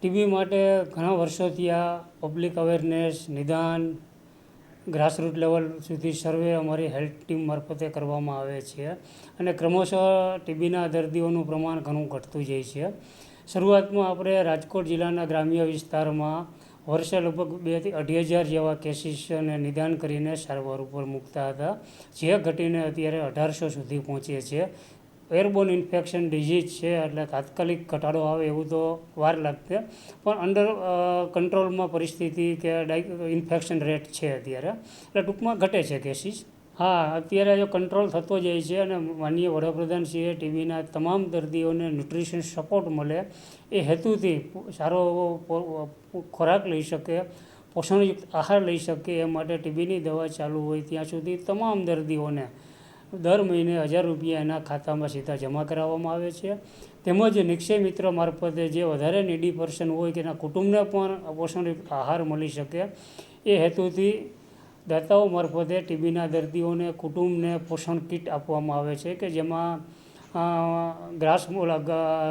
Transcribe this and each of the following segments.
TB માટે ઘણા વર્ષોથી આ પબ્લિક અવેરનેસ, નિદાન, ગ્રાસરૂટ લેવલ સુધી સર્વે અમારી હેલ્થ ટીમ મારફતે કરવામાં આવે છે અને ક્રમશઃ ટીબીના દર્દીઓનું પ્રમાણ ઘણું ઘટતું જાય છે. શરૂઆતમાં આપણે રાજકોટ જિલ્લાના ગ્રામ્ય વિસ્તારમાં વર્ષે લગભગ 2,000 થી 2,500 જેવા કેસીસને નિદાન કરીને સારવાર ઉપર મૂકતા હતા, જે ઘટીને અત્યારે 1,800 સુધી પહોંચે છે. એરબોર્ન ઇન્ફેક્શન ડિઝીઝ છે એટલે તાત્કાલિક ઘટાડો આવે એવું તો વાર લાગશે, પણ અંડર કંટ્રોલમાં પરિસ્થિતિ કે ઇન્ફેક્શન રેટ છે અત્યારે, એટલે ટૂંકમાં ઘટે છે કેસીસ. હા, અત્યારે જો કંટ્રોલ થતો જાય છે અને માનનીય વડાપ્રધાનશ્રીએ ટીબીના તમામ દર્દીઓને ન્યુટ્રિશન સપોર્ટ મળે એ હેતુથી સારો એવો ખોરાક લઈ શકે, પોષણયુક્ત આહાર લઈ શકે એ માટે ટીબીની દવા ચાલુ હોય ત્યાં સુધી તમામ દર્દીઓને દર મહિને 1,000 રૂપિયા એના ખાતામાં સીધા જમા કરાવવામાં આવે છે. તેમજ નિક્ષય મિત્ર મારફતે જે વધારે નીડી પર્સન હોય કે એના કુટુંબને પણ પોષણયુક્ત આહાર મળી શકે એ હેતુથી દાતાઓ મારફતે ટીબીના દર્દીઓને કુટુંબને પોષણ કીટ આપવામાં આવે છે કે જેમાં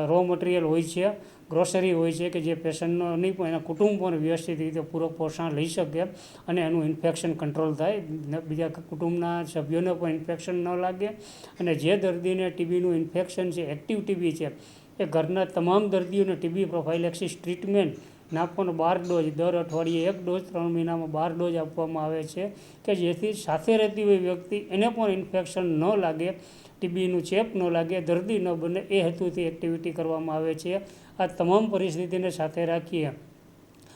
રો મટીરિયલ હોય છે, ગ્રોસરી હોય છે કે જે પેશન્ટનો નહીં પણ એના કુટુંબ પણ વ્યવસ્થિત રીતે પૂરક પોષણ લઈ શકે અને એનું ઇન્ફેક્શન કંટ્રોલ થાય, બીજા કુટુંબના સભ્યોને પણ ઇન્ફેક્શન ન લાગે અને જે દર્દીને ટીબીનું ઇન્ફેક્શન છે, એક્ટિવ ટીબી છે, એ ઘરના તમામ દર્દીઓને ટીબી પ્રોફાઇલેક્સિસ ટ્રીટમેન્ટ ના પણ 12 ડોઝ, દર અઠવાડિયે 1 ડોઝ, 3 મહિનામાં 12 ડોઝ આપવામાં આવે છે કે જેથી સાથે રહેતી હોય વ્યક્તિ એને પણ ઇન્ફેક્શન ન લાગે, ટીબીનું ચેપ ન લાગે, દર્દી ન બને એ હેતુથી એક્ટિવિટી કરવામાં આવે છે. આ તમામ પરિસ્થિતિને સાથે રાખીએ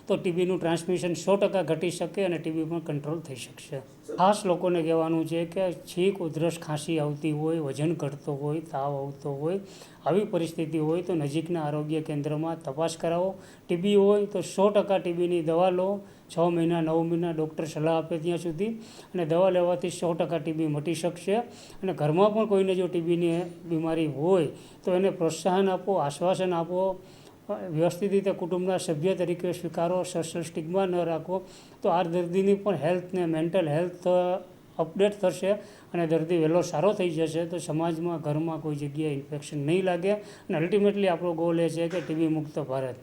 તો ટીબીનું ટ્રાન્સમિશન 100% ઘટી શકે અને ટીબી પણ કંટ્રોલ થઈ શકશે. ખાસ લોકોને કહેવાનું છે કે છીંક, ઉધરસ, ખાંસી આવતી હોય, વજન ઘટતો હોય, તાવ આવતો હોય, આવી પરિસ્થિતિ હોય તો નજીકના આરોગ્ય કેન્દ્રમાં તપાસ કરાવો. ટીબી હોય તો 100% ટીબીની દવા લો, 6 મહિના 9 મહિના ડૉક્ટર સલાહ આપે ત્યાં સુધી, અને દવા લેવાથી 100% ટીબી મટી શકશે. અને ઘરમાં પણ કોઈને જો ટીબીની બીમારી હોય તો એને પ્રોત્સાહન આપો, આશ્વાસન આપો, વ્યવસ્થિત રીતે કુટુંબના સભ્ય તરીકે સ્વીકારો, સોશિયલ સ્ટિગ્મા ન રાખો તો આ દર્દીની પણ હેલ્થને, મેન્ટલ હેલ્થ અપડેટ થશે અને દર્દી વહેલો સારો થઈ જશે તો સમાજમાં, ઘરમાં કોઈ જગ્યાએ ઇન્ફેક્શન નહીં લાગે અને અલ્ટિમેટલી આપણો ગોલ એ છે કે ટીબી મુક્ત ભારત.